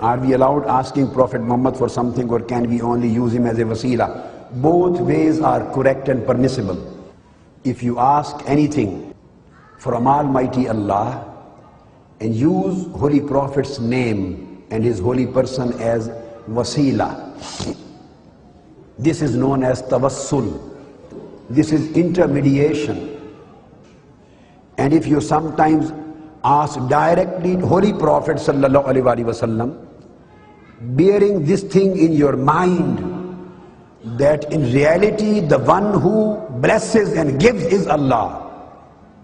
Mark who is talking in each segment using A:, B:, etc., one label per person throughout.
A: Are we allowed asking Prophet Muhammad for something, or can we only use him as a wasila? Both ways are correct and permissible. If you ask anything from Almighty Allah and use Holy Prophet's name and his holy person as wasila, this is known as Tawassul. This is intermediation. And if you sometimes ask directly Holy Prophet sallallahu alaihi wasallam, bearing this thing in your mind, that in reality the one who blesses and gives is Allah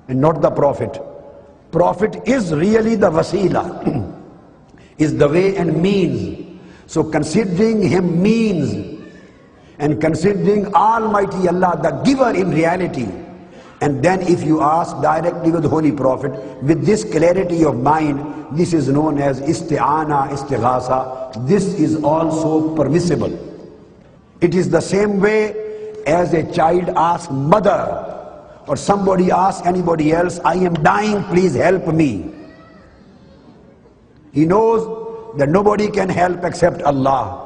A: and not the Prophet. Prophet is really the wasila, is the way and means. So considering him means, and considering Almighty Allah the giver in reality, and then if you ask directly with the Holy Prophet with this clarity of mind, this is known as isti'ana, istighasa. This is also permissible. It is the same way as a child asks mother, or somebody asks anybody else, I am dying, please help me. He knows that nobody can help except Allah.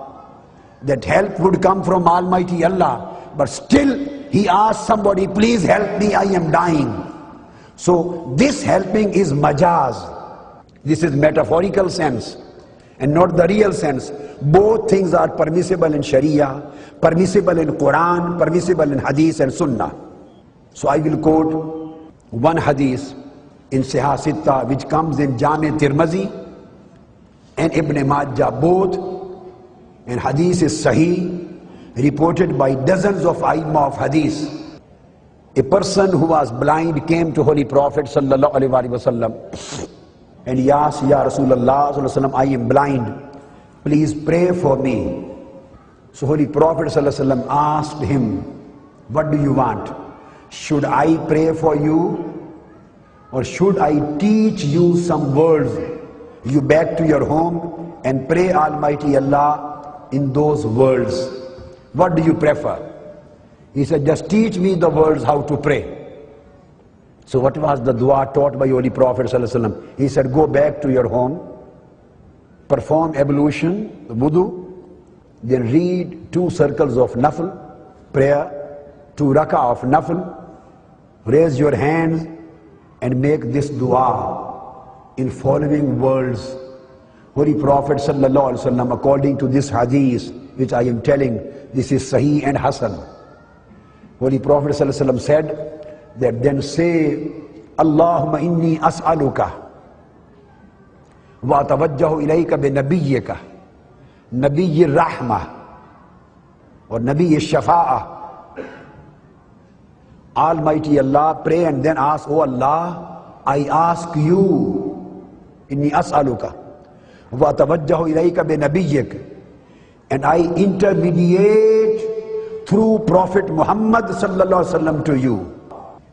A: That help would come from Almighty Allah, but still he asks somebody, please help me, I am dying. So this helping is majaz. This is metaphorical sense and not the real sense. Both things are permissible in Sharia, permissible in Quran, permissible in Hadith and Sunnah. So I will quote one Hadith in Sahih Sitta, which comes in Jami Tirmizi and Ibn Majah both. And Hadith is Sahih, reported by dozens of Aimma of Hadith. A person who was blind came to Holy Prophet sallallahu alaihi wasallam and he asked, Ya Rasulullah sallallahu alaihi wasallam, I am blind, please pray for me. So Holy Prophet sallallahu alaihi wasallam asked him, what do you want? Should I pray for you, or should I teach you some words? You back to your home and pray Almighty Allah in those words. What do you prefer? He said, just teach me the words how to pray. So what was the dua taught by Holy Prophet sallallahu alaihi wasallam? He said, go back to your home, perform ablution, wudu, then read 2 circles of nafl, prayer, 2 rak'ah of nafl, raise your hands and make this dua in following words. Holy Prophet sallallahu alaihi wasallam, according to this hadith which I am telling, this is Sahih and Hasan. Holy Prophet sallallahu alaihi wasallam said that then say, Allahumma inni as'aluka wa atawajjahu ilayka bi nabiyyika, nabiyyi rahmah or nabiyyi shafa'ah. Almighty Allah, pray and then ask, oh Allah, I ask you, inni as'aluka wa atawajjahu ilayka bi nabiyyika, and I intermediate through Prophet Muhammad sallallahu alaihi wasallam to you.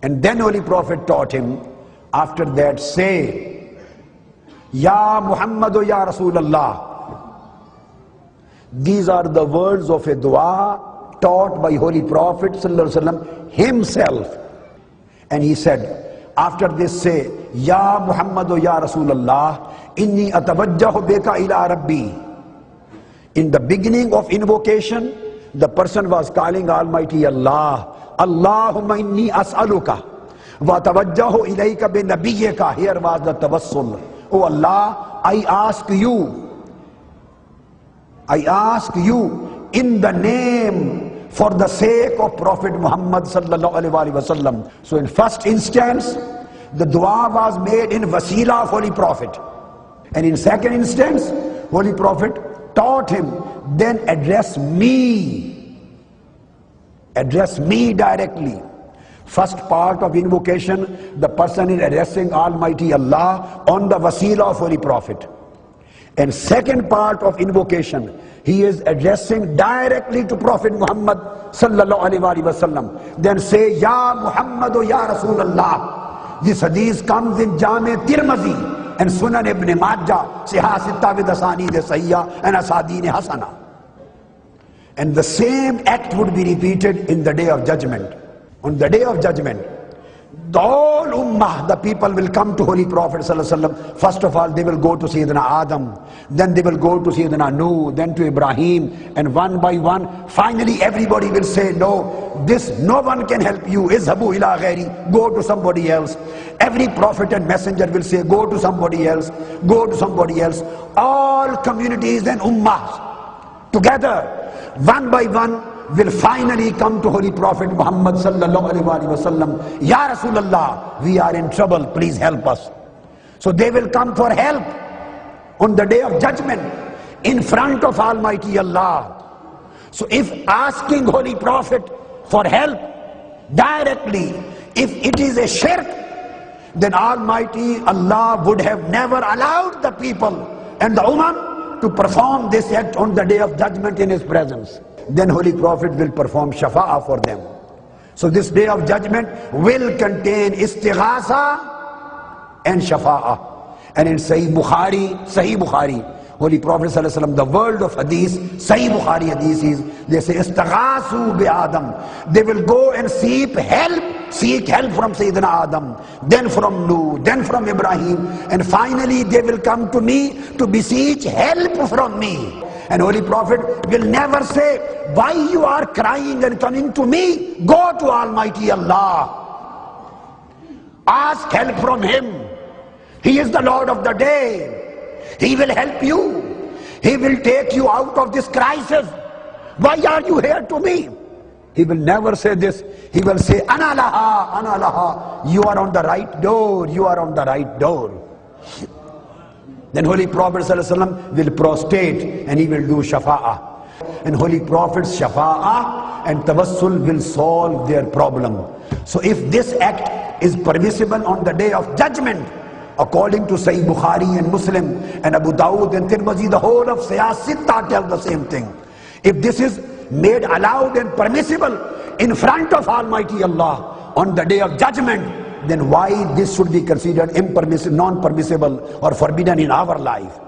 A: And then Holy Prophet taught him, after that say, Ya Muhammadu Ya Rasulullah. These are the words of a dua taught by Holy Prophet sallallahu alaihi wasallam himself. And he said, after this say, Ya Muhammadu Ya Rasulullah, inni atawajjahu bika ila Rabbi. In the beginning of invocation, the person was calling Almighty Allah, Allahumma inni as'aluka wa tawajjahu ilayka bi nabiyyika. Here was the tawassul. Oh Allah, I ask you in the name, for the sake of Prophet Muhammad sallallahu alaihi wasallam. So in first instance, the dua was made in wasila of Holy Prophet. And in second instance, Holy Prophet taught him, then address me directly. First part of invocation, the person is addressing Almighty Allah on the wasila of Holy Prophet. And second part of invocation, he is addressing directly to Prophet Muhammad sallallahu alaihi wasallam. Then say, Ya Muhammadu Ya Rasulullah. This hadith comes in Jami Tirmizi and Sunan Ibn Majah, Sahih Sitta with Asanid Sahiha and Asadeen Hasana. And the same act would be repeated in the day of judgment. On the day of judgment, The whole ummah, the people will come to Holy Prophet ﷺ. First of all, they will go to Sayyidina Adam, then they will go to Sayyidina Nuh, then to Ibrahim, and one by one, finally everybody will say, no, this no one can help you. Izhabu ila ghairi, go to somebody else. Every prophet and messenger will say, go to somebody else, go to somebody else. All communities and ummahs together, one by one, will finally come to Holy Prophet Muhammad sallallahu alaihi wasallam. Ya Rasulullah, we are in trouble, please help us. So they will come for help on the day of judgment in front of Almighty Allah. So if asking Holy Prophet for help directly, if it is a shirk, then Almighty Allah would have never allowed the people and the Ummah to perform this act on the day of judgment in His presence. Then Holy Prophet will perform shafa'ah for them. So this day of judgment will contain istighasa and shafa'ah. And in Sahih Bukhari, Holy Prophet ﷺ, the world of hadith, Sahih Bukhari hadith is, they say istaghasu bi Adam. They will go and seek help from Sayyidina Adam, then from Nuh, then from Ibrahim, and finally they will come to me to beseech help from me. And Holy Prophet will never say, why you are crying and coming to me? Go to Almighty Allah. Ask help from Him. He is the Lord of the day. He will help you. He will take you out of this crisis. Why are you here to me? He will never say this. He will say, Ana laha, Ana laha. You are on the right door. You are on the right door. Then Holy Prophet ﷺ will prostrate and he will do shafa'ah. And Holy Prophet's shafa'ah and tawassul will solve their problem. So if this act is permissible on the day of judgment, according to Sahih Bukhari and Muslim and Abu Dawud and Tirmidhi, the whole of Sitta tell the same thing. If this is made allowed and permissible in front of Almighty Allah on the day of judgment, then why this should be considered impermissible, non-permissible or forbidden in our life?